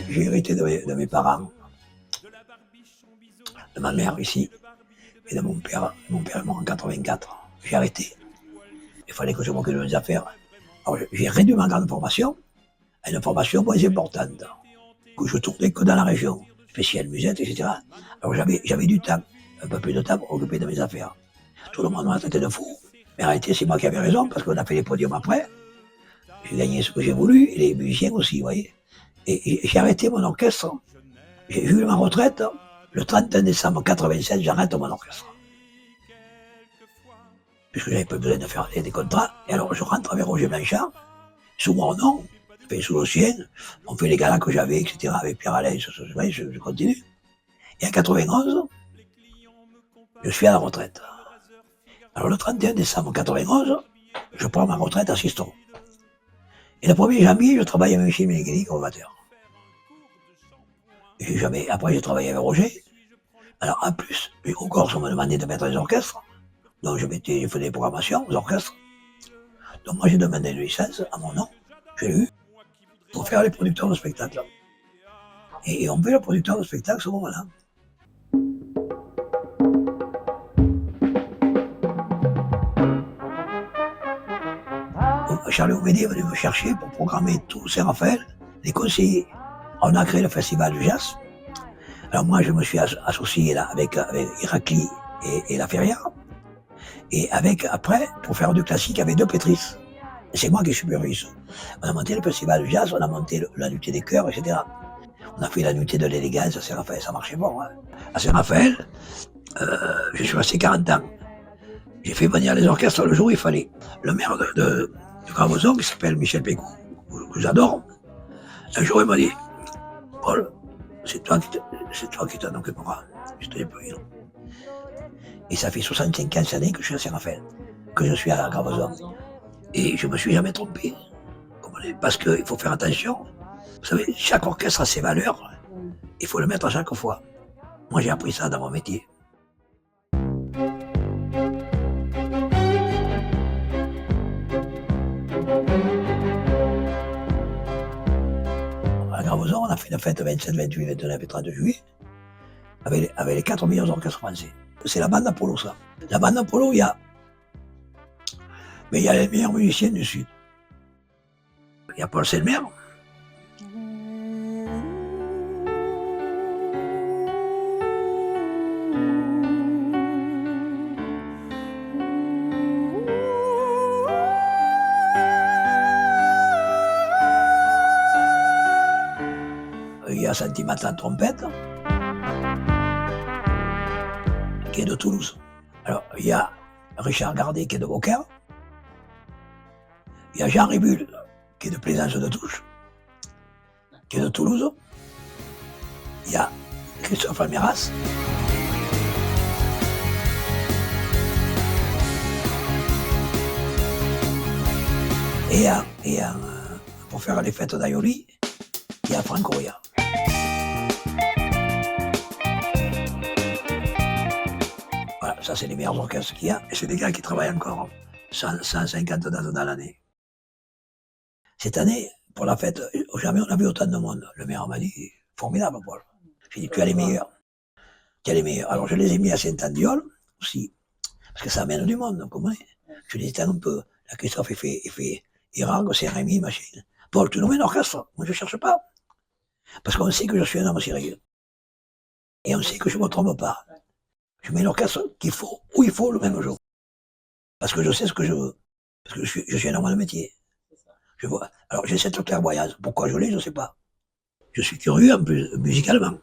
J'ai hérité de mes parents, de ma mère ici, et de mon père. Mon père est mort en 84. J'ai arrêté. Il fallait que je m'occupe de mes affaires. Alors j'ai réduit ma grande formation à une formation moins importante, que je tournais que dans la région, spéciale musette, etc. Alors j'avais du temps, un peu plus de temps pour m'occuper de mes affaires. Tout le monde m'a traité de fou. Mais en réalité, c'est moi qui avais raison, parce qu'on a fait les podiums après. J'ai gagné ce que j'ai voulu, et les musiciens aussi, vous voyez. Et j'ai arrêté mon orchestre. J'ai eu ma retraite le 31 décembre 87, j'arrête mon orchestre. Puisque j'avais pas besoin de faire des contrats. Et alors je rentre avec Roger Blanchard, sous mon nom, sous le sien. On fait les galas que j'avais, etc., avec Pierre Alain, je continue. Et en 91, je suis à la retraite. Alors le 31 décembre 91, je prends ma retraite à Sisteron. Et le 1er janvier, je travaille avec Michel Ménégheli comme amateur. Après, j'ai travaillé avec Roger. Alors, en plus, les concours, on me demandait de mettre des orchestres. Donc, je faisais des programmations aux orchestres. Donc, moi, j'ai demandé une licence à mon nom. J'ai eu pour faire les producteurs de spectacles. Et on fait le producteur de spectacle à ce moment-là. Charlie Oumédé est venu me chercher pour programmer tout Saint-Raphaël, les conseillers. On a créé le festival du jazz. Alors moi, je me suis associé là avec Héracli et La Ferrière. Et après, pour faire du classique, avec deux pétrices. C'est moi qui supervise. On a monté le festival du jazz, on a monté la nuitée des chœurs, etc. On a fait la nuitée de l'élégance à Saint-Raphaël, ça marchait bon. Hein. À Saint-Raphaël, je suis resté 40 ans. J'ai fait venir les orchestres le jour où il fallait. Le maire de Gravozon, qui s'appelle Michel Pécou, que j'adore, un jour il m'a dit « Paul, c'est toi qui t'en occuperas. » Je te dis plus. Et ça fait 65 années que je suis à Saint-Raphaël, que je suis à Gravozon. Et je me suis jamais trompé. Parce qu'il faut faire attention. Vous savez, chaque orchestre a ses valeurs. Il faut le mettre à chaque fois. Moi, j'ai appris ça dans mon métier. À Gravozon, on a fait une fête le 27, 28, 29 et 30 juillet avec les 4 meilleurs orchestres français. C'est la bande Apollo, ça. La bande Apollo, il y a les meilleurs musiciens du Sud. Il y a Paul Selmer. Il y a Sentimental trompette, qui est de Toulouse. Alors, il y a Richard Gardet, qui est de Beaucaire. Il y a Jean Ribul, qui est de Plaisance de Touche, qui est de Toulouse. Il y a Christophe Almiras. Et pour faire les fêtes d'Aioli, il y a Franck Roya. Voilà, ça c'est les meilleurs orchestres qu'il y a. Et c'est des gars qui travaillent encore 150 dates dans l'année. Cette année, pour la fête, jamais on a vu autant de monde. Le maire m'a dit, formidable, Paul. J'ai dit, tu as les meilleurs. Tu as les meilleurs. Alors je les ai mis à Saint-Andiol aussi, parce que ça amène du monde, vous comprenez. Je les éteins un peu. La Christophe, il fait Irango, c'est Rémi, machine. Paul, tu nous mets un orchestre. Moi, je ne cherche pas. Parce qu'on sait que je suis un homme sérieux. Et on sait que je ne me trompe pas. Je mets l'orchestre qu'il faut, où il faut, le même jour. Parce que je sais ce que je veux. Parce que je suis un homme de métier. Je vois. Alors j'ai cette clairvoyance. Pourquoi je l'ai, je ne sais pas. Je suis curieux en plus, musicalement.